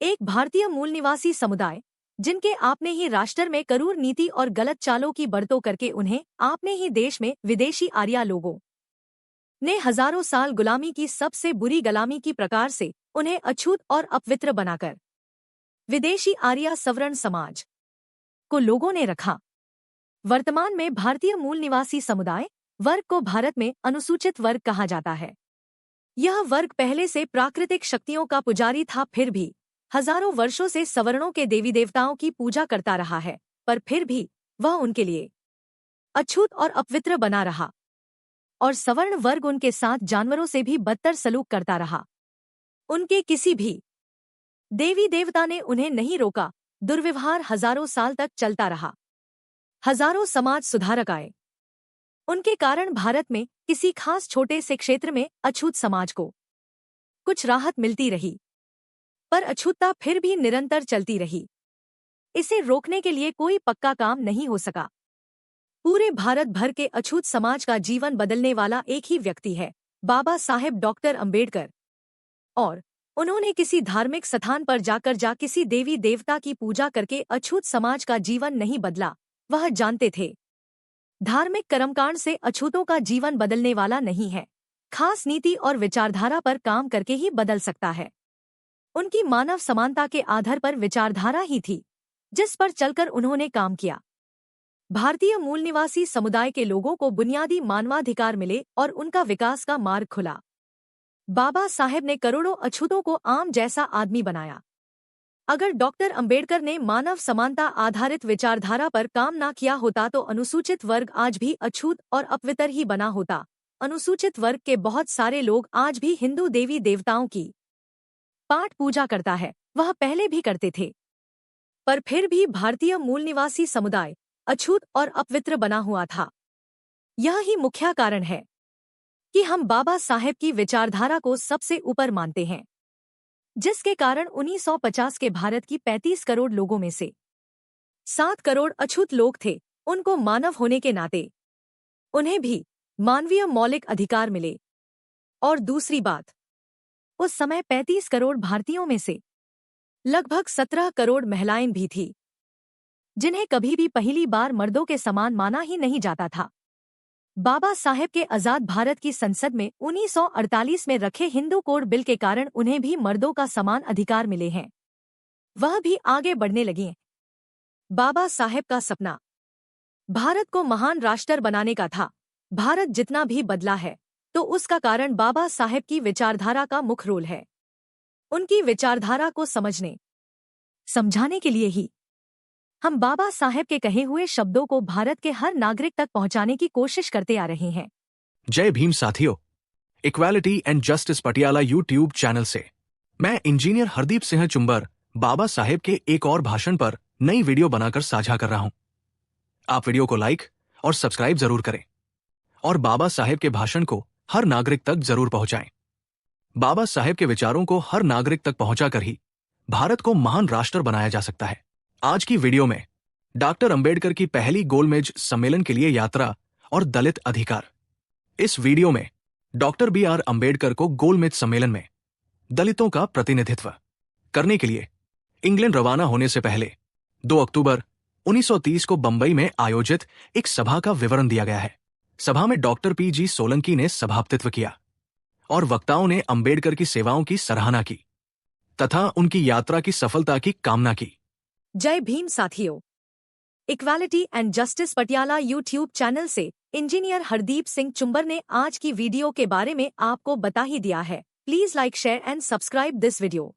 एक भारतीय मूल निवासी समुदाय जिनके आपने ही राष्ट्र में करूर नीति और गलत चालों की बढ़तों करके उन्हें आपने ही देश में विदेशी आर्या लोगों ने हजारों साल गुलामी की सबसे बुरी गुलामी की प्रकार से उन्हें अछूत और अपवित्र बनाकर विदेशी आर्या सवर्ण समाज को लोगों ने रखा। वर्तमान में भारतीय मूल निवासी समुदाय वर्ग को भारत में अनुसूचित वर्ग कहा जाता है। यह वर्ग पहले से प्राकृतिक शक्तियों का पुजारी था, फिर भी हजारों वर्षों से सवर्णों के देवी देवताओं की पूजा करता रहा है, पर फिर भी वह उनके लिए अछूत और अपवित्र बना रहा और सवर्ण वर्ग उनके साथ जानवरों से भी बदतर सलूक करता रहा। उनके किसी भी देवी देवता ने उन्हें नहीं रोका। दुर्व्यवहार हजारों साल तक चलता रहा। हजारों समाज सुधारक आए, उनके कारण भारत में किसी खास छोटे से क्षेत्र में अछूत समाज को कुछ राहत मिलती रही, पर अछूतता फिर भी निरंतर चलती रही। इसे रोकने के लिए कोई पक्का काम नहीं हो सका। पूरे भारत भर के अछूत समाज का जीवन बदलने वाला एक ही व्यक्ति है, बाबा साहेब डॉक्टर अंबेडकर। और उन्होंने किसी धार्मिक स्थान पर जाकर किसी देवी देवता की पूजा करके अछूत समाज का जीवन नहीं बदला। वह जानते थे धार्मिक कर्मकांड से अछूतों का जीवन बदलने वाला नहीं है, खास नीति और विचारधारा पर काम करके ही बदल सकता है। उनकी मानव समानता के आधार पर विचारधारा ही थी जिस पर चलकर उन्होंने काम किया। भारतीय मूल निवासी समुदाय के लोगों को बुनियादी मानवाधिकार मिले और उनका विकास का मार्ग खुला। बाबा साहेब ने करोड़ों अछूतों को आम जैसा आदमी बनाया। अगर डॉक्टर अंबेडकर ने मानव समानता आधारित विचारधारा पर काम ना किया होता तो अनुसूचित वर्ग आज भी अछूत और अपवित्र ही बना होता। अनुसूचित वर्ग के बहुत सारे लोग आज भी हिंदू देवी देवताओं की पाठ पूजा करता है, वह पहले भी करते थे, पर फिर भी भारतीय मूल निवासी समुदाय अछूत और अपवित्र बना हुआ था। यह ही मुख्य कारण है कि हम बाबा साहेब की विचारधारा को सबसे ऊपर मानते हैं, जिसके कारण 1950 के भारत की 35 करोड़ लोगों में से 7 करोड़ अछूत लोग थे। उनको मानव होने के नाते उन्हें भी मानवीय मौलिक अधिकार मिले। और दूसरी बात, उस समय 35 करोड़ भारतीयों में से लगभग 17 करोड़ महिलाएं भी थी, जिन्हें कभी भी पहली बार मर्दों के समान माना ही नहीं जाता था। बाबा साहेब के आजाद भारत की संसद में 1948 में रखे हिंदू कोड बिल के कारण उन्हें भी मर्दों का समान अधिकार मिले हैं। वह भी आगे बढ़ने लगी। बाबा साहेब का सपना भारत को महान राष्ट्र बनाने का था। भारत जितना भी बदला है तो उसका कारण बाबा साहेब की विचारधारा का मुख्य रोल है। उनकी विचारधारा को समझने समझाने के लिए ही हम बाबा साहेब के कहे हुए शब्दों को भारत के हर नागरिक तक पहुंचाने की कोशिश करते आ रहे हैं। जय भीम साथियों, equality and justice Patiala YouTube channel से मैं इंजीनियर हरदीप सिंह चुंबर बाबा साहेब के एक और भाषण पर नई वीडियो बनाकर साझा कर रहा हूं। आप वीडियो को लाइक और सब्सक्राइब जरूर करें और बाबा साहेब के भाषण को हर नागरिक तक जरूर पहुंचाएं। बाबा साहेब के विचारों को हर नागरिक तक पहुंचाकर ही भारत को महान राष्ट्र बनाया जा सकता है। आज की वीडियो में डॉक्टर अंबेडकर की पहली गोलमेज सम्मेलन के लिए यात्रा और दलित अधिकार। इस वीडियो में डॉक्टर बी.आर. अंबेडकर को गोलमेज सम्मेलन में दलितों का प्रतिनिधित्व करने के लिए इंग्लैंड रवाना होने से पहले 2 अक्टूबर 1930 को बंबई में आयोजित एक सभा का विवरण दिया गया है। सभा में डॉक्टर पी.जी. सोलंकी ने सभापतित्व किया और वक्ताओं ने अंबेडकर की सेवाओं की सराहना की तथा उनकी यात्रा की सफलता की कामना की। जय भीम साथियों, equality and justice Patiala YouTube channel से इंजीनियर हरदीप सिंह चुंबर ने आज की वीडियो के बारे में आपको बता ही दिया है। Please like, share and subscribe this video.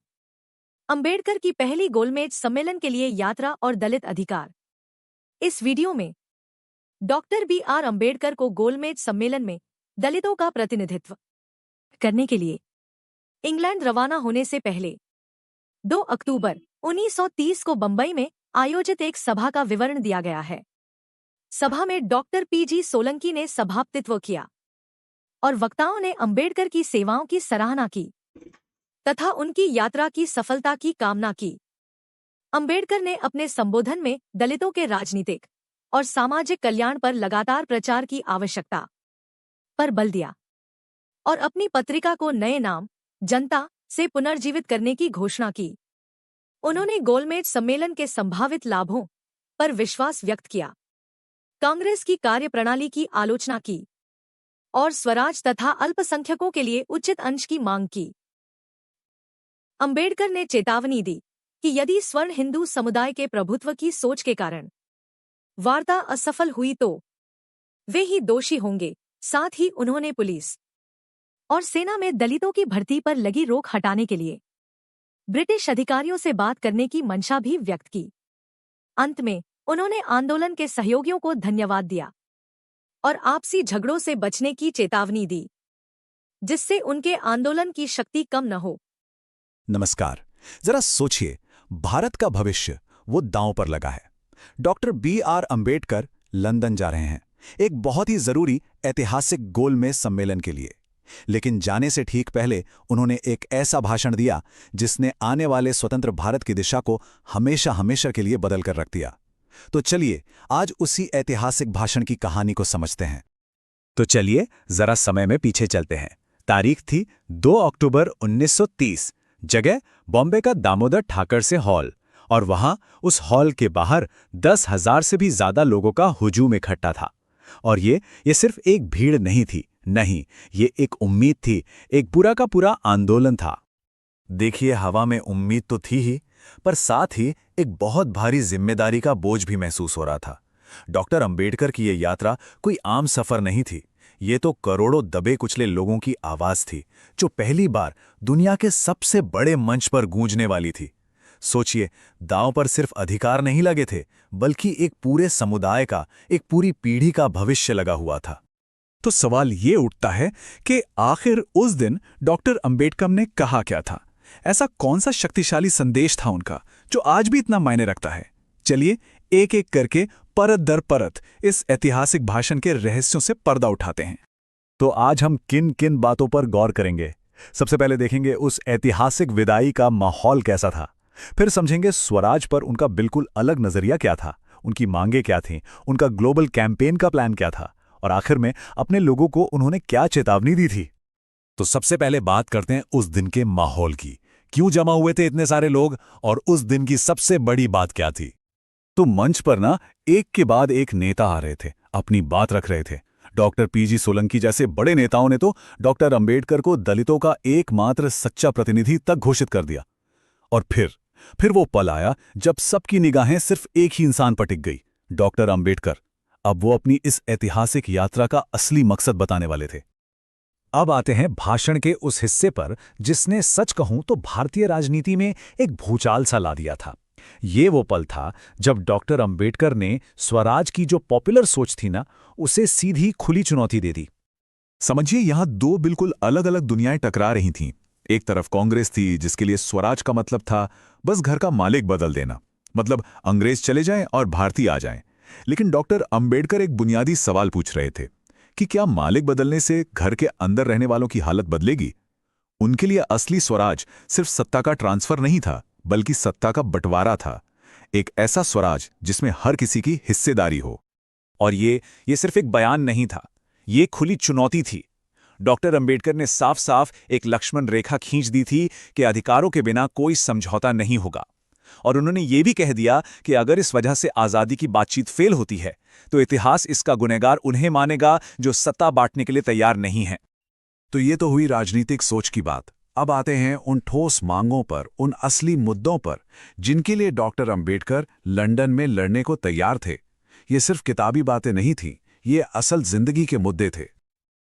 Ambedkar की पहली गोलमेज सम्मेलन के लिए यात्रा और दलित अधिकार। इस वीडियो में डॉक्टर बी.आर. अंबेडकर को गोलमेज सम्मेलन में दलितों का प्रतिनिधित्व करने के लिए इंग्लैंड रवाना होने से पहले 2 अक्टूबर 1930 को बंबई में आयोजित एक सभा का विवरण दिया गया है। सभा में डॉक्टर पी.जी. सोलंकी ने सभापतित्व किया और वक्ताओं ने अंबेडकर की सेवाओं की सराहना की तथा उनकी यात्रा की सफलता की कामना की। अंबेडकर ने अपने संबोधन में दलितों के राजनीतिक और सामाजिक कल्याण पर लगातार प्रचार की आवश्यकता पर बल दिया और अपनी पत्रिका को नए नाम जनता से पुनर्जीवित करने की घोषणा की। उन्होंने गोलमेज सम्मेलन के संभावित लाभों पर विश्वास व्यक्त किया, कांग्रेस की कार्यप्रणाली की आलोचना की और स्वराज तथा अल्पसंख्यकों के लिए उचित अंश की मांग की। अंबेडकर ने चेतावनी दी कि यदि स्वर्ण हिंदू समुदाय के प्रभुत्व की सोच के कारण वार्ता असफल हुई तो वे ही दोषी होंगे। साथ ही उन्होंने पुलिस और सेना में दलितों की भर्ती पर लगी रोक हटाने के लिए ब्रिटिश अधिकारियों से बात करने की मंशा भी व्यक्त की। अंत में उन्होंने आंदोलन के सहयोगियों को धन्यवाद दिया और आपसी झगड़ों से बचने की चेतावनी दी, जिससे उनके आंदोलन की शक्ति कम न हो। नमस्कार। जरा सोचिए, भारत का भविष्य वो दांव पर लगा है। Doctor B.R. अंबेडकर लंदन जा रहे हैं एक बहुत ही जरूरी ऐतिहासिक गोलमेज सम्मेलन के लिए, लेकिन जाने से ठीक पहले उन्होंने एक ऐसा भाषण दिया जिसने आने वाले स्वतंत्र भारत की दिशा को हमेशा हमेशा के लिए बदल कर रख दिया। तो चलिए आज उसी ऐतिहासिक भाषण की कहानी को समझते हैं। तो चलिए जरा समय में पीछे चलते हैं। तारीख थी 2 अक्टूबर 1930। जगह बॉम्बे का दामोदर ठाकर से हॉल, और वहां उस हॉल के बाहर 10,000 से भी ज्यादा लोगों का हुजूम इकट्ठा था। और ये सिर्फ एक भीड़ नहीं थी, नहीं, ये एक उम्मीद थी, एक पूरा का पूरा आंदोलन था। देखिए, हवा में उम्मीद तो थी ही, पर साथ ही एक बहुत भारी जिम्मेदारी का बोझ भी महसूस हो रहा था। डॉक्टर अंबेडकर की ये यात्रा कोई आम सफर नहीं थी। ये तो करोड़ों दबे कुचले लोगों की आवाज थी, जो पहली बार दुनिया के सबसे बड़े मंच पर गूंजने वाली थी। सोचिए, दांव पर सिर्फ अधिकार नहीं लगे थे, बल्कि एक पूरे समुदाय का, एक पूरी पीढ़ी का भविष्य लगा हुआ था। तो सवाल ये उठता है कि आखिर उस दिन डॉक्टर अंबेडकर ने कहा क्या था? ऐसा कौन सा शक्तिशाली संदेश था उनका जो आज भी इतना मायने रखता है? चलिए एक एक करके परत दर परत इस ऐतिहासिक भाषण के रहस्यों से पर्दा उठाते हैं। तो आज हम किन किन बातों पर गौर करेंगे? सबसे पहले देखेंगे उस ऐतिहासिक विदाई का माहौल कैसा था। फिर समझेंगे स्वराज पर उनका बिल्कुल अलग नजरिया क्या था, उनकी मांगें क्या थीं, उनका ग्लोबल कैंपेन का प्लान क्या था, और आखिर में अपने लोगों को उन्होंने क्या चेतावनी दी थी। तो सबसे पहले बात करते हैं उस दिन के माहौल की। क्यों जमा हुए थे इतने सारे लोग, और उस दिन की सबसे बड़ी बात क्या थी? तो मंच पर ना एक के बाद एक नेता आ रहे थे, अपनी बात रख रहे थे। Doctor P.G. सोलंकी जैसे बड़े नेताओं ने तो डॉक्टर अंबेडकर को दलितों का एकमात्र सच्चा प्रतिनिधि तक घोषित कर दिया। और फिर वो पल आया जब सबकी निगाहें सिर्फ एक ही इंसान पर टिक गई, डॉक्टर अंबेडकर। अब वो अपनी इस ऐतिहासिक यात्रा का असली मकसद बताने वाले थे। अब आते हैं भाषण के उस हिस्से पर जिसने, सच कहूं तो, भारतीय राजनीति में एक भूचाल सा ला दिया था। ये वो पल था जब डॉक्टर अंबेडकर ने स्वराज की जो पॉपुलर सोच थी ना, उसे सीधी खुली चुनौती दे दी। समझिए, यहां दो बिल्कुल अलग अलग दुनियाएं टकरा रही थीं। एक तरफ कांग्रेस थी जिसके लिए स्वराज का मतलब था बस घर का मालिक बदल देना, मतलब अंग्रेज चले जाएं और भारतीय आ जाएं। लेकिन डॉक्टर अंबेडकर एक बुनियादी सवाल पूछ रहे थे कि क्या मालिक बदलने से घर के अंदर रहने वालों की हालत बदलेगी? उनके लिए असली स्वराज सिर्फ सत्ता का ट्रांसफर नहीं था, बल्कि सत्ता का बंटवारा था। एक ऐसा स्वराज जिसमें हर किसी की हिस्सेदारी हो। और ये सिर्फ एक बयान नहीं था, ये खुली चुनौती थी। डॉक्टर अंबेडकर ने साफ साफ एक लक्ष्मण रेखा खींच दी थी कि अधिकारों के बिना कोई समझौता नहीं होगा। और उन्होंने ये भी कह दिया कि अगर इस वजह से आज़ादी की बातचीत फेल होती है तो इतिहास इसका गुनहगार उन्हें मानेगा जो सत्ता बांटने के लिए तैयार नहीं है। तो ये तो हुई राजनीतिक सोच की बात। अब आते हैं उन ठोस मांगों पर, उन असली मुद्दों पर जिनके लिए डॉक्टर अंबेडकर लंदन में लड़ने को तैयार थे। ये सिर्फ किताबी बातें नहीं थीं, ये असल जिंदगी के मुद्दे थे।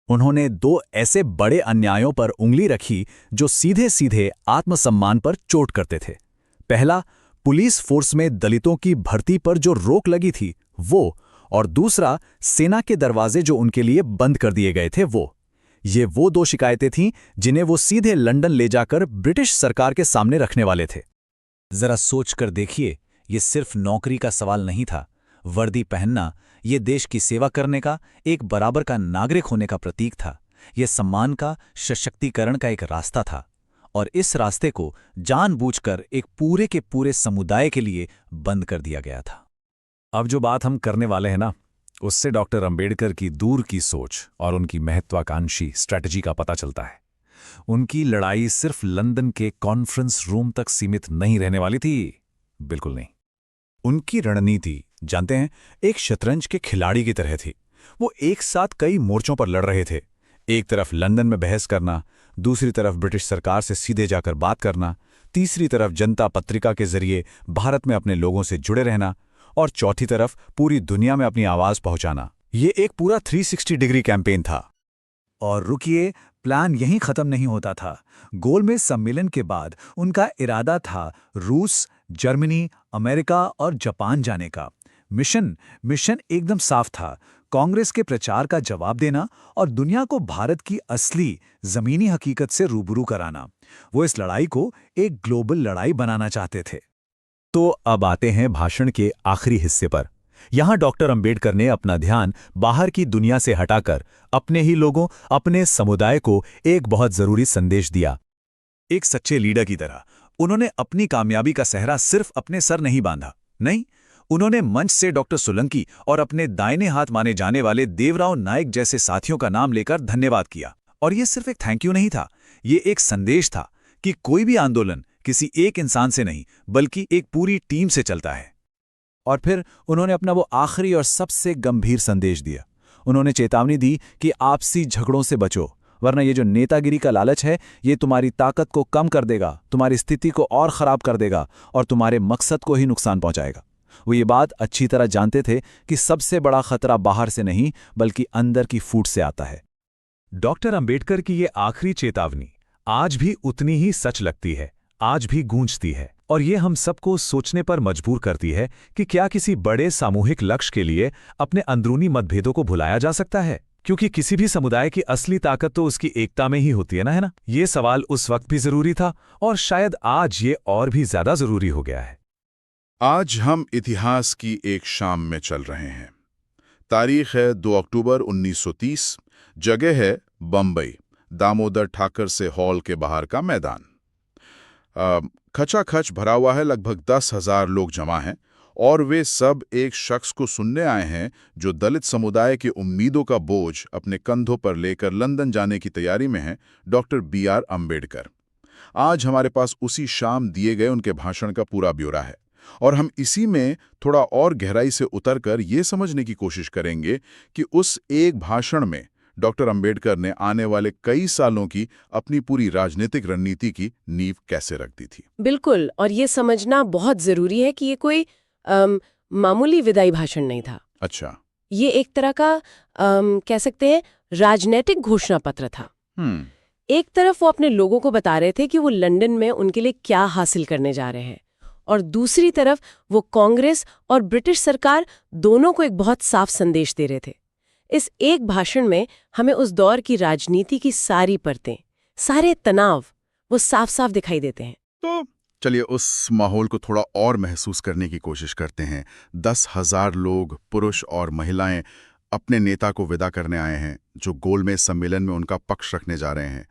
उन्होंने दो ऐसे बड़े अन्यायों पर उंगली रखी जो सीधे सीधे आत्मसम्मान पर चोट करते थे। पहला, पुलिस फोर्स में दलितों की भर्ती पर जो रोक लगी थी वो, और दूसरा, सेना के दरवाजे जो उनके लिए बंद कर दिए गए थे वो। ये वो दो शिकायतें थीं जिन्हें वो सीधे लंदन ले जाकर ब्रिटिश सरकार के सामने रखने वाले थे। जरा सोच कर देखिए, ये सिर्फ नौकरी का सवाल नहीं था। वर्दी पहनना ये देश की सेवा करने का, एक बराबर का नागरिक होने का प्रतीक था। ये सम्मान का, सशक्तिकरण का एक रास्ता था। और इस रास्ते को जानबूझकर एक पूरे के पूरे समुदाय के लिए बंद कर दिया गया था। अब जो बात हम करने वाले हैं ना, उससे डॉक्टर अंबेडकर की दूर की सोच और उनकी महत्वाकांक्षी स्ट्रैटेजी का पता चलता है। उनकी लड़ाई सिर्फ लंदन के कॉन्फ्रेंस रूम तक सीमित नहीं रहने वाली थी। बिल्कुल नहीं। उनकी रणनीति, जानते हैं, एक शतरंज के खिलाड़ी की तरह थी। वो एक साथ कई मोर्चों पर लड़ रहे थे। एक तरफ लंदन में बहस करना, दूसरी तरफ ब्रिटिश सरकार से सीधे जाकर बात करना, तीसरी तरफ जनता पत्रिका के जरिए भारत में अपने लोगों से जुड़े रहना, और चौथी तरफ पूरी दुनिया में अपनी आवाज पहुंचाना। ये एक पूरा 360 डिग्री कैंपेन था। और रुकिए, प्लान यहीं खत्म नहीं होता था। गोलमेज सम्मेलन के बाद उनका इरादा था रूस, जर्मनी, अमेरिका और जापान जाने का। मिशन एकदम साफ था, कांग्रेस के प्रचार का जवाब देना और दुनिया को भारत की असली जमीनी हकीकत से रूबरू कराना। वो इस लड़ाई को एक ग्लोबल लड़ाई बनाना चाहते थे। तो अब आते हैं भाषण के आखिरी हिस्से पर। यहां डॉक्टर अंबेडकर ने अपना ध्यान बाहर की दुनिया से हटाकर अपने ही लोगों, अपने समुदाय को एक बहुत जरूरी संदेश दिया। एक सच्चे लीडर की तरह उन्होंने अपनी कामयाबी का सेहरा सिर्फ अपने सर नहीं बांधा, नहीं, उन्होंने मंच से डॉक्टर सोलंकी और अपने दाहिने हाथ माने जाने वाले देवराव नायक जैसे साथियों का नाम लेकर धन्यवाद किया। और ये सिर्फ एक थैंक यू नहीं था, ये एक संदेश था कि कोई भी आंदोलन किसी एक इंसान से नहीं बल्कि एक पूरी टीम से चलता है। और फिर उन्होंने अपना वो आखिरी और सबसे गंभीर संदेश दिया। उन्होंने चेतावनी दी कि आपसी झगड़ों से बचो, वरना ये जो नेतागिरी का लालच है ये तुम्हारी ताकत को कम कर देगा, तुम्हारी स्थिति को और खराब कर देगा और तुम्हारे मकसद को ही नुकसान पहुंचाएगा। वो ये बात अच्छी तरह जानते थे कि सबसे बड़ा खतरा बाहर से नहीं बल्कि अंदर की फूट से आता है। डॉक्टर अंबेडकर की ये आखिरी चेतावनी आज भी उतनी ही सच लगती है, आज भी गूंजती है, और ये हम सबको सोचने पर मजबूर करती है कि क्या किसी बड़े सामूहिक लक्ष्य के लिए अपने अंदरूनी मतभेदों को भुलाया जा सकता है? क्योंकि किसी भी समुदाय की असली ताकत तो उसकी एकता में ही होती है ना। ये सवाल उस वक्त भी जरूरी था और शायद आज ये और भी ज्यादा जरूरी हो गया है। आज हम इतिहास की एक शाम में चल रहे हैं। तारीख है 2 अक्टूबर 1930, जगह है बम्बई, दामोदर ठाकर से हॉल के बाहर का मैदान। खचाखच भरा हुआ है, लगभग 10,000 लोग जमा हैं और वे सब एक शख्स को सुनने आए हैं जो दलित समुदाय की उम्मीदों का बोझ अपने कंधों पर लेकर लंदन जाने की तैयारी में है, डॉक्टर B.R. अम्बेडकर। आज हमारे पास उसी शाम दिए गए उनके भाषण का पूरा ब्यौरा है और हम इसी में थोड़ा और गहराई से उतरकर ये समझने की कोशिश करेंगे कि उस एक भाषण में डॉक्टर अंबेडकर ने आने वाले कई सालों की अपनी पूरी राजनीतिक रणनीति की नींव कैसे रख दी थी। बिल्कुल, और ये समझना बहुत जरूरी है कि ये कोई मामूली विदाई भाषण नहीं था। अच्छा, ये एक तरह का कह सकते हैं राजनीतिक घोषणा पत्र था। एक तरफ वो अपने लोगों को बता रहे थे कि वो लंदन में उनके लिए क्या हासिल करने जा रहे हैं, और दूसरी तरफ वो कांग्रेस और ब्रिटिश सरकार दोनों को एक बहुत साफ संदेश दे रहे थे। इस एक भाषण में हमें उस दौर की राजनीति की सारी परतें, सारे तनाव वो साफ साफ दिखाई देते हैं। तो चलिए उस माहौल को थोड़ा और महसूस करने की कोशिश करते हैं। 10,000 लोग, पुरुष और महिलाएं, अपने नेता को विदा करने आए हैं जो गोलमेज सम्मेलन में उनका पक्ष रखने जा रहे हैं।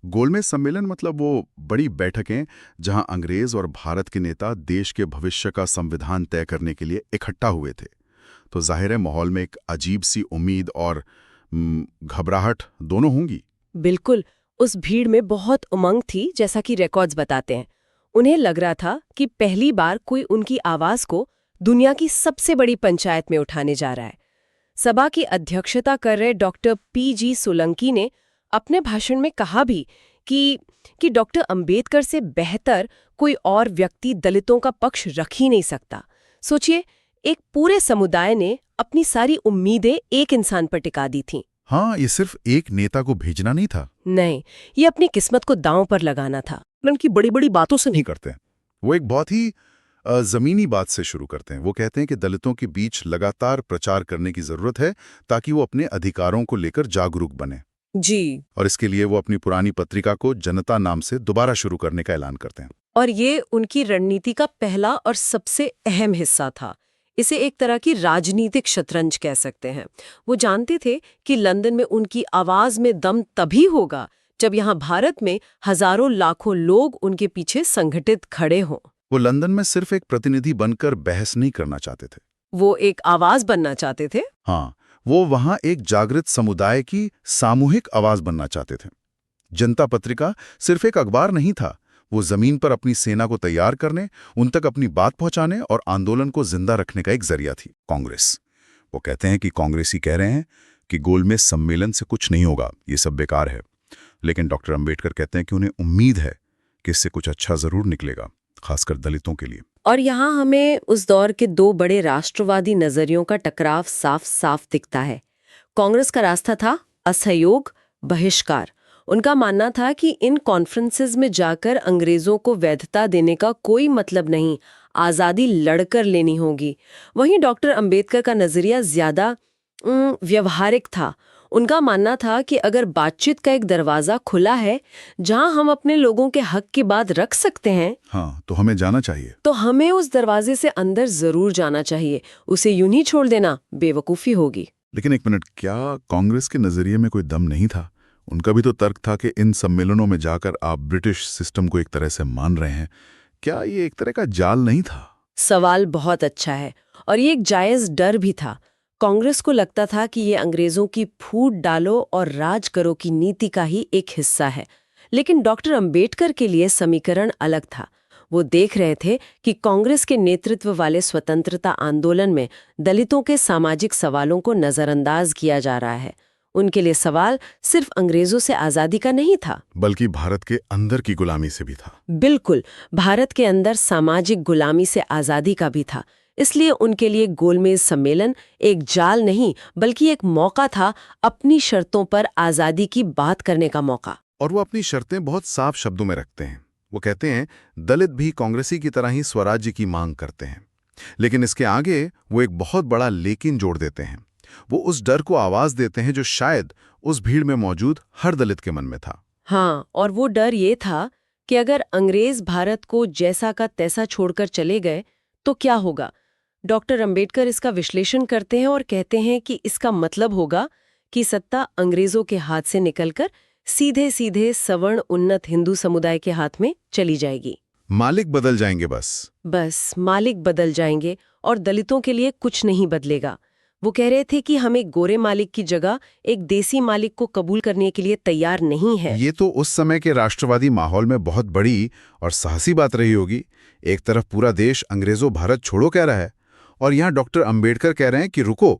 गोलमेज सम्मेलन मतलब वो बड़ी बैठकें जहां अंग्रेज और भारत के नेता देश के भविष्य का संविधान तय करने के लिए इकट्ठा हुए थे। तो जाहिर है माहौल में एक अजीब सी उम्मीद और घबराहट दोनों होंगी। बिल्कुल, उस भीड़ में बहुत उमंग थी, जैसा कि रिकॉर्ड्स बताते हैं। उन्हें लग रहा था कि पहली बार कोई उनकी आवाज को दुनिया की सबसे बड़ी पंचायत में उठाने जा रहा है। सभा की अध्यक्षता कर रहे डॉक्टर P.G. सोलंकी ने अपने भाषण में कहा भी कि डॉक्टर अंबेडकर से बेहतर कोई और व्यक्ति दलितों का पक्ष रख ही नहीं सकता। सोचिए, एक पूरे समुदाय ने अपनी सारी उम्मीदें एक इंसान पर टिका दी थीं। हाँ, ये सिर्फ एक नेता को भेजना नहीं था। नहीं, ये अपनी किस्मत को दांव पर लगाना था। उनकी बड़ी बड़ी बातों से नहीं करते, वो एक बहुत ही जमीनी बात से शुरू करते हैं। वो कहते हैं कि दलितों के बीच लगातार प्रचार करने की जरूरत है ताकि वो अपने अधिकारों को लेकर जागरूक बने जी। और इसके लिए वो अपनी पुरानी पत्रिका को जनता नाम से दोबारा शुरू करने का ऐलान करते हैं। और ये उनकी रणनीति का पहला और सबसे अहम हिस्सा था। इसे एक तरह की राजनीतिक शतरंज कह सकते हैं। वो जानते थे कि लंदन में उनकी आवाज में दम तभी होगा जब यहाँ भारत में हजारों लाखों लोग उनके पीछे संगठित खड़े हों। वो लंदन में सिर्फ एक प्रतिनिधि बनकर बहस नहीं करना चाहते थे, वो एक आवाज बनना चाहते थे। हाँ, वो वहां एक जागृत समुदाय की सामूहिक आवाज बनना चाहते थे। जनता पत्रिका सिर्फ एक अखबार नहीं था, वो जमीन पर अपनी सेना को तैयार करने, उन तक अपनी बात पहुंचाने और आंदोलन को जिंदा रखने का एक जरिया थी। कांग्रेस, वो कहते हैं कि कांग्रेसी कह रहे हैं कि गोलमेज सम्मेलन से कुछ नहीं होगा, ये सब बेकार है। लेकिन डॉक्टर अंबेडकर कहते हैं कि उन्हें उम्मीद है कि इससे कुछ अच्छा जरूर निकलेगा, खासकर दलितों के लिए। और यहाँ हमें उस दौर के दो बड़े राष्ट्रवादी नजरियों का टकराव साफ साफ दिखता है। कांग्रेस का रास्ता था असहयोग, बहिष्कार। उनका मानना था कि इन कॉन्फ्रेंसेस में जाकर अंग्रेजों को वैधता देने का कोई मतलब नहीं, आज़ादी लड़कर लेनी होगी। वहीं डॉक्टर अंबेडकर का नजरिया ज्यादा व्यवहारिक था। उनका मानना था कि अगर बातचीत का एक दरवाजा खुला है जहां हम अपने लोगों के हक की बात रख सकते हैं, हाँ, तो हमें जाना चाहिए। तो हमें उस दरवाजे से अंदर जरूर जाना चाहिए। उसे यूं ही छोड़ देना बेवकूफी होगी। लेकिन एक मिनट, क्या कांग्रेस के नजरिए में कोई दम नहीं था? उनका भी तो तर्क था कि इन सम्मेलनों में जाकर आप ब्रिटिश सिस्टम को एक तरह से मान रहे हैं। क्या ये एक तरह का जाल नहीं था? सवाल बहुत अच्छा है और ये एक जायज डर भी था। कांग्रेस को लगता था कि ये अंग्रेजों की फूट डालो और राज करो की नीति का ही एक हिस्सा है। लेकिन डॉक्टर अंबेडकर के लिए समीकरण अलग था। वो देख रहे थे कि कांग्रेस के नेतृत्व वाले स्वतंत्रता आंदोलन में दलितों के सामाजिक सवालों को नजरअंदाज किया जा रहा है। उनके लिए सवाल सिर्फ अंग्रेजों से आजादी का नहीं था, बल्कि भारत के अंदर की गुलामी से भी था। बिल्कुल, भारत के अंदर सामाजिक गुलामी से आजादी का भी था। इसलिए उनके लिए गोलमेज सम्मेलन एक जाल नहीं बल्कि एक मौका था, अपनी शर्तों पर आजादी की बात करने का मौका। और वो अपनी शर्तें बहुत साफ शब्दों में रखते हैं। वो कहते हैं दलित भी कांग्रेसी की तरह ही स्वराज्य की मांग करते हैं, लेकिन इसके आगे वो एक बहुत बड़ा लेकिन जोड़ देते हैं। वो उस डर को आवाज देते हैं जो शायद उस भीड़ में मौजूद हर दलित के मन में था। हाँ, और वो डर ये था कि अगर अंग्रेज भारत को जैसा का तैसा छोड़कर चले गए तो क्या होगा। डॉक्टर अंबेडकर इसका विश्लेषण करते हैं और कहते हैं कि इसका मतलब होगा कि सत्ता अंग्रेजों के हाथ से निकलकर सीधे सीधे सवर्ण उन्नत हिंदू समुदाय के हाथ में चली जाएगी। मालिक बदल जाएंगे, बस मालिक बदल जाएंगे और दलितों के लिए कुछ नहीं बदलेगा। वो कह रहे थे कि हम एक गोरे मालिक की जगह एक देसी मालिक को कबूल करने के लिए तैयार नहीं है। ये तो उस समय के राष्ट्रवादी माहौल में बहुत बड़ी और साहसी बात रही होगी। एक तरफ पूरा देश अंग्रेजों भारत छोड़ो कह रहा है और यहाँ डॉक्टर अंबेडकर कह रहे हैं कि रुको,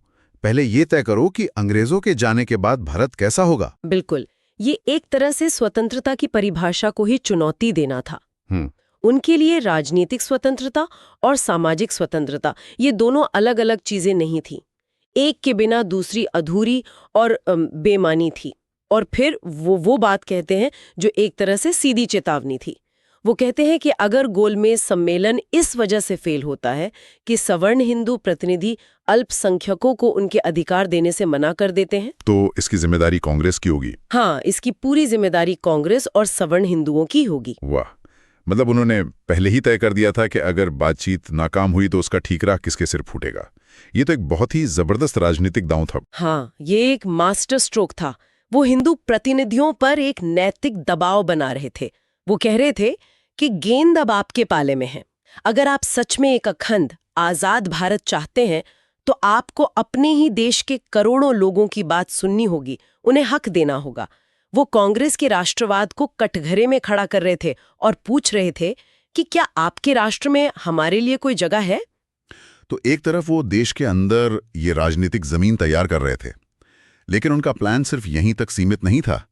पहले ये तय करो कि अंग्रेजों के जाने के बाद भारत कैसा होगा। बिल्कुल, ये एक तरह से स्वतंत्रता की परिभाषा को ही चुनौती देना था। उनके लिए राजनीतिक स्वतंत्रता और सामाजिक स्वतंत्रता ये दोनों अलग अलग चीजें नहीं थी। एक के बिना दूसरी अधूरी और बेमानी थी। और फिर वो बात कहते हैं जो एक तरह से सीधी चेतावनी थी। वो कहते हैं कि अगर गोलमेज सम्मेलन इस वजह से फेल होता है कि सवर्ण हिंदू प्रतिनिधि अल्पसंख्यकों को उनके अधिकार देने से मना कर देते हैं, तो इसकी जिम्मेदारी कांग्रेस की होगी। हाँ, इसकी पूरी जिम्मेदारी कांग्रेस और सवर्ण हिंदुओं की होगी। वाह, मतलब उन्होंने पहले ही तय कर दिया था कि अगर बातचीत नाकाम हुई तो उसका ठीकरा किसके सिर फूटेगा। ये तो एक बहुत ही जबरदस्त राजनीतिक दांव था। हाँ, ये एक मास्टर स्ट्रोक था। वो हिंदू प्रतिनिधियों पर एक नैतिक दबाव बना रहे थे। वो कह रहे थे कि गेंद अब आपके पाले में है। अगर आप सच में एक अखंड आजाद भारत चाहते हैं तो आपको अपने ही देश के करोड़ों लोगों की बात सुननी होगी, उन्हें हक देना होगा। वो कांग्रेस के राष्ट्रवाद को कटघरे में खड़ा कर रहे थे और पूछ रहे थे कि क्या आपके राष्ट्र में हमारे लिए कोई जगह है। तो एक तरफ वो देश के अंदर ये राजनीतिक जमीन तैयार कर रहे थे, लेकिन उनका प्लान सिर्फ यहीं तक सीमित नहीं था।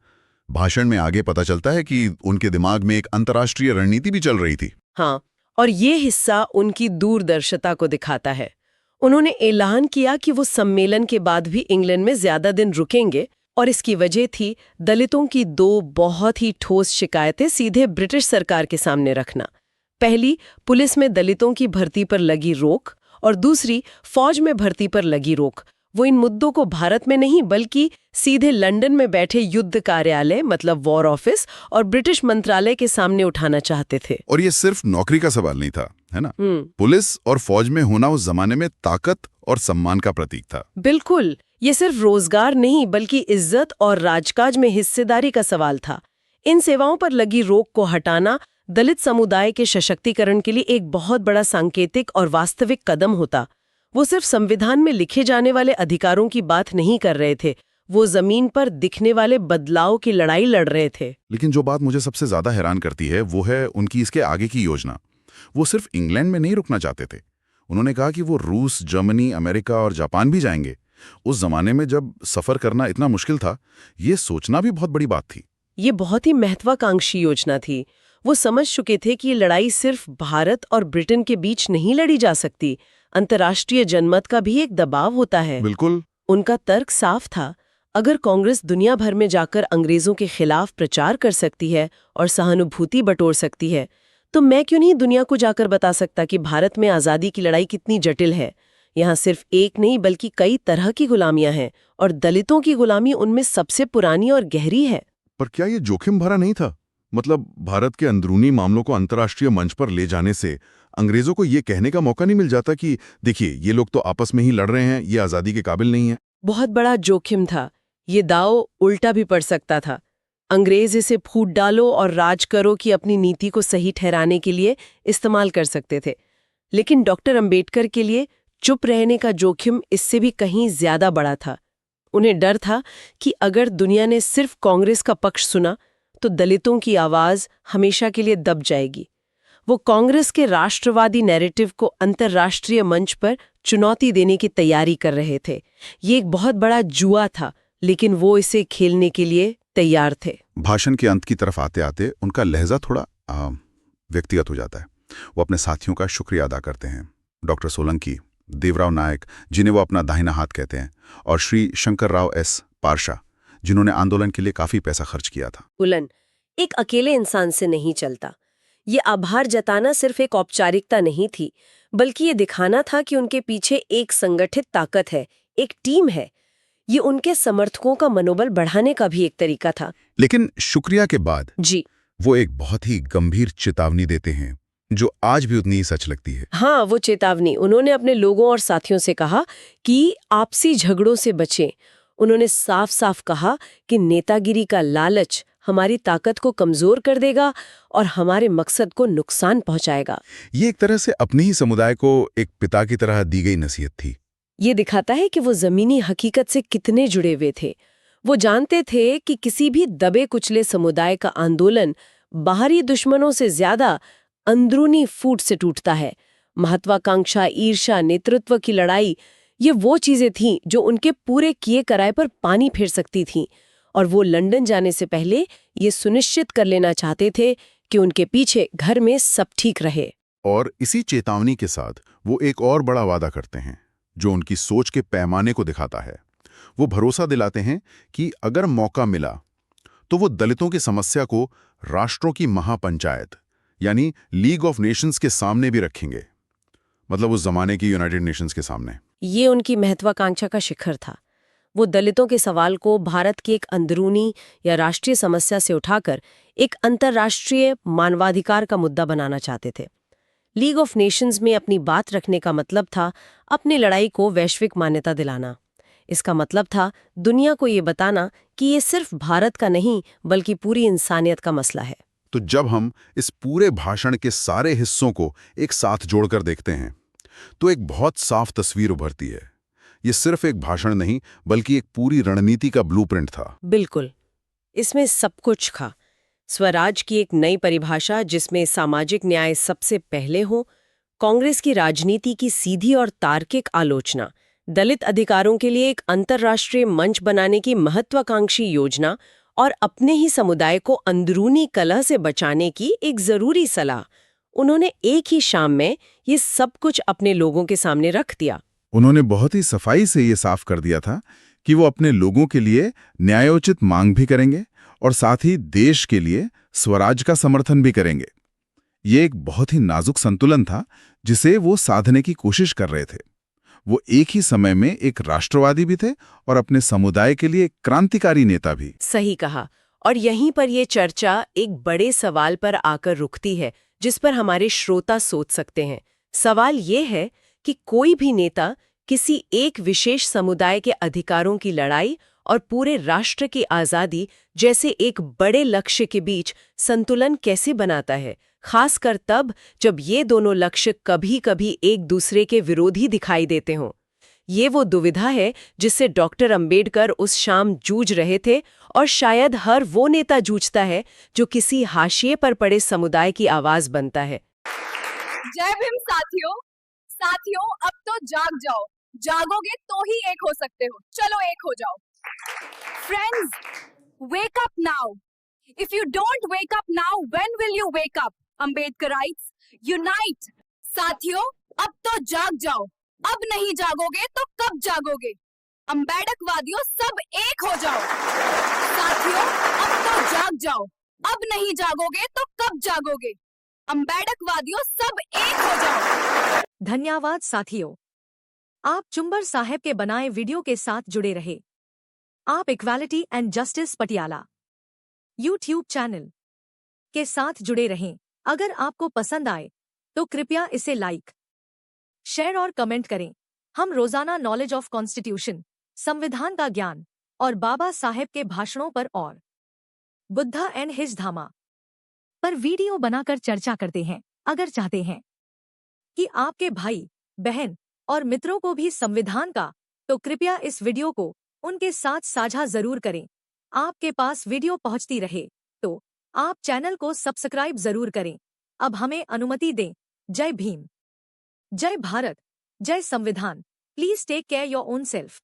भाषण में आगे पता चलता है कि उनके दिमाग में एक अंतर्राष्ट्रीय रणनीति भी चल रही थी। हाँ, और ये हिस्सा उनकी दूरदर्शिता को दिखाता है। उन्होंने ऐलान किया कि वो सम्मेलन के बाद भी इंग्लैंड में ज्यादा दिन रुकेंगे और इसकी वजह थी दलितों की दो बहुत ही ठोस शिकायतें सीधे ब्रिटिश सरकार के सामने रखना। पहली, पुलिस में दलितों की भर्ती पर लगी रोक और दूसरी, फौज में भर्ती पर लगी रोक। वो इन मुद्दों को भारत में नहीं बल्कि सीधे लंदन में बैठे युद्ध कार्यालय मतलब वॉर ऑफिस और ब्रिटिश मंत्रालय के सामने उठाना चाहते थे। और ये सिर्फ नौकरी का सवाल नहीं था, है ना? पुलिस और फौज में होना उस जमाने में ताकत और सम्मान का प्रतीक था। बिल्कुल, ये सिर्फ रोजगार नहीं बल्कि इज्जत और राजकाज में हिस्सेदारी का सवाल था। इन सेवाओं पर लगी रोक को हटाना दलित समुदाय के सशक्तिकरण के लिए एक बहुत बड़ा सांकेतिक और वास्तविक कदम होता। वो सिर्फ संविधान में लिखे जाने वाले अधिकारों की बात नहीं कर रहे थे, वो जमीन पर दिखने वाले बदलाव की लड़ाई लड़ रहे थे। लेकिन जो बात मुझे सबसे ज्यादा हैरान करती है वो है उनकी इसके आगे की योजना। वो सिर्फ इंग्लैंड में नहीं रुकना चाहते थे। उन्होंने कहा कि वो रूस, जर्मनी, अमेरिका और जापान भी जाएंगे। उस जमाने में जब सफर करना इतना मुश्किल था, ये सोचना भी बहुत बड़ी बात थी। ये बहुत ही महत्वाकांक्षी योजना थी। वो समझ चुके थे कि ये लड़ाई सिर्फ भारत और ब्रिटेन के बीच नहीं लड़ी जा सकती, अंतर्राष्ट्रीय जनमत का भी एक दबाव होता है। बिल्कुल। उनका तर्क साफ था, अगर कांग्रेस दुनिया भर में जाकर अंग्रेजों के खिलाफ प्रचार कर सकती है और सहानुभूति बटोर सकती है, तो मैं क्यों नहीं दुनिया को जाकर बता सकता कि भारत में आज़ादी की लड़ाई कितनी जटिल है। यहाँ सिर्फ एक नहीं बल्कि कई तरह की गुलामियां हैं और दलितों की गुलामी उनमें सबसे पुरानी और गहरी है। पर क्या ये जोखिम भरा नहीं था? मतलब भारत के अंदरूनी मामलों को अंतर्राष्ट्रीय मंच पर ले जाने से अंग्रेजों को ये कहने का मौका नहीं मिल जाता कि देखिए ये लोग तो आपस में ही लड़ रहे हैं, ये आज़ादी के काबिल नहीं है। बहुत बड़ा जोखिम था। ये दाव उल्टा भी पड़ सकता था। अंग्रेज इसे फूट डालो और राज करो की अपनी नीति को सही ठहराने के लिए इस्तेमाल कर सकते थे। लेकिन डॉक्टर अंबेडकर के लिए चुप रहने का जोखिम इससे भी कहीं ज्यादा बड़ा था। उन्हें डर था कि अगर दुनिया ने सिर्फ कांग्रेस का पक्ष सुना तो दलितों की आवाज हमेशा के लिए दब जाएगी। वो कांग्रेस के राष्ट्रवादी नैरेटिव को अंतर्राष्ट्रीय मंच पर चुनौती देने की तैयारी कर रहे थे। ये एक बहुत बड़ा जुआ था, लेकिन वो इसे खेलने के लिए तैयार थे। भाषण के अंत की तरफ आते आते उनका लहजा थोड़ा व्यक्तिगत हो जाता है। वो अपने साथियों का शुक्रिया अदा करते हैं। डॉक्टर सोलंकी, देवराव नायक, जिन्हें वो अपना दाहिना हाथ कहते हैं, और श्री शंकर राव एस पारशा, जिन्होंने आंदोलन के लिए काफी पैसा खर्च किया था। उलन एक अकेले इंसान से नहीं चलता। ये आभार जताना सिर्फ एक औपचारिकता नहीं थी, बल्कि ये दिखाना था कि उनके पीछे एक संगठित ताकत है, एक टीम है। ये उनके समर्थकों का मनोबल बढ़ाने का भी एक तरीका था। लेकिन शुक्रिया के बाद जी, वो एक बहुत ही गंभीर चेतावनी देते हैं, जो आज भी उतनी ही सच लगती है। हाँ, वो चेतावनी। उन्होंने अपने लोगों और साथियों से कहा कि आपसी झगड़ों से बचें। उन्होंने साफ साफ कहा कि नेतागिरी का लालच हमारी ताकत को कमजोर कर देगा और हमारे मकसद को नुकसान पहुंचाएगा। ये एक तरह से अपने ही समुदाय को एक पिता की तरह दी गई नसीहत थी। ये दिखाता है कि वो जमीनी हकीकत से कितने जुड़े हुए थे। वो जानते थे कि किसी भी दबे कुचले समुदाय का आंदोलन बाहरी दुश्मनों से ज्यादा अंदरूनी फूट से टूटता है। महत्वाकांक्षा, ईर्ष्या, नेतृत्व की लड़ाई, ये वो चीजें थीं जो उनके पूरे किए कराए पर पानी फेर सकती थीं। और वो लंदन जाने से पहले ये सुनिश्चित कर लेना चाहते थे कि उनके पीछे घर में सब ठीक रहे। और इसी चेतावनी के साथ वो एक और बड़ा वादा करते हैं, जो उनकी सोच के पैमाने को दिखाता है। वो भरोसा दिलाते हैं कि अगर मौका मिला तो वो दलितों की समस्या को राष्ट्रों की महापंचायत यानी लीग ऑफ नेशंस के सामने भी रखेंगे। मतलब उस जमाने की यूनाइटेड नेशंस के सामने। ये उनकी महत्वाकांक्षा का शिखर था। वो दलितों के सवाल को भारत की एक अंदरूनी या राष्ट्रीय समस्या से उठाकर एक अंतर्राष्ट्रीय मानवाधिकार का मुद्दा बनाना चाहते थे। लीग ऑफ नेशंस में अपनी बात रखने का मतलब था अपनी लड़ाई को वैश्विक मान्यता दिलाना। इसका मतलब था दुनिया को ये बताना कि ये सिर्फ भारत का नहीं बल्कि पूरी इंसानियत का मसला है। तो जब हम इस पूरे भाषण के सारे हिस्सों को एक साथ जोड़कर देखते हैं तो एक बहुत साफ तस्वीर उभरती है। ये सिर्फ एक भाषण नहीं बल्कि एक पूरी रणनीति का ब्लूप्रिंट था। बिल्कुल, इसमें सब कुछ था। स्वराज की एक नई परिभाषा जिसमें सामाजिक न्याय सबसे पहले हो, कांग्रेस की राजनीति की सीधी और तार्किक आलोचना, दलित अधिकारों के लिए एक अंतर्राष्ट्रीय मंच बनाने की महत्वाकांक्षी योजना और अपने ही समुदाय को अंदरूनी कलह से बचाने की एक जरूरी सलाह। उन्होंने एक ही शाम में ये सब कुछ अपने लोगों के सामने रख दिया। उन्होंने बहुत ही सफाई से ये साफ कर दिया था कि वो अपने लोगों के लिए न्यायोचित मांग भी करेंगे और साथ ही देश के लिए स्वराज का समर्थन भी करेंगे। ये एक बहुत ही नाजुक संतुलन था जिसे वो साधने की कोशिश कर रहे थे। वो एक ही समय में एक राष्ट्रवादी भी थे और अपने समुदाय के लिए एक क्रांतिकारी नेता भी। सही कहा। और यहीं पर ये चर्चा एक बड़े सवाल पर आकर रुकती है जिस पर हमारे श्रोता सोच सकते हैं। सवाल ये है कि कोई भी नेता किसी एक विशेष समुदाय के अधिकारों की लड़ाई और पूरे राष्ट्र की आज़ादी जैसे एक बड़े लक्ष्य के बीच संतुलन कैसे बनाता है, खासकर तब जब ये दोनों लक्ष्य कभी-कभी एक दूसरे के विरोधी दिखाई देते हों। ये वो दुविधा है जिससे डॉक्टर अंबेडकर उस शाम जूझ रहे थे और शायद हर वो नेता जूझता है जो किसी हाशिए पर पड़े समुदाय की आवाज बनता है। जय भीम साथियों। साथियों, अब तो जाग जाओ। जागोगे तो ही एक हो सकते हो। चलो एक हो जाओ। Friends, wake up now. If you don't wake up now, when will you wake up? Ambedkarites, unite. साथियों, अब तो जाग जाओ। अब नहीं जागोगे तो कब जागोगे? अंबेडकवादियों, सब एक हो जाओ। साथियों, अब तो जाग जाओ। अब नहीं जागोगे तो कब जागोगे? अंबेडकवादियों, सब एक हो जाओ। धन्यवाद साथियों। आप चुंबर साहब के बनाए वीडियो के साथ जुड़े रहे। आप equality and justice Patiala YouTube channel के साथ जुड़े रहें। अगर आपको पसंद आए तो कृपया इसे लाइक, शेयर और कमेंट करें। हम रोजाना नॉलेज ऑफ कॉन्स्टिट्यूशन, संविधान का ज्ञान और बाबा साहेब के भाषणों पर और बुद्धा एंड हिज धामा पर वीडियो बनाकर चर्चा करते हैं। अगर चाहते हैं कि आपके भाई, बहन और मित्रों को भी संविधान का, तो कृपया इस वीडियो को उनके साथ साझा जरूर करें। आपके पास वीडियो पहुंचती रहे तो आप चैनल को सब्सक्राइब जरूर करें। अब हमें अनुमति दें। जय भीम, जय भारत, जय संविधान। Please take care your own self.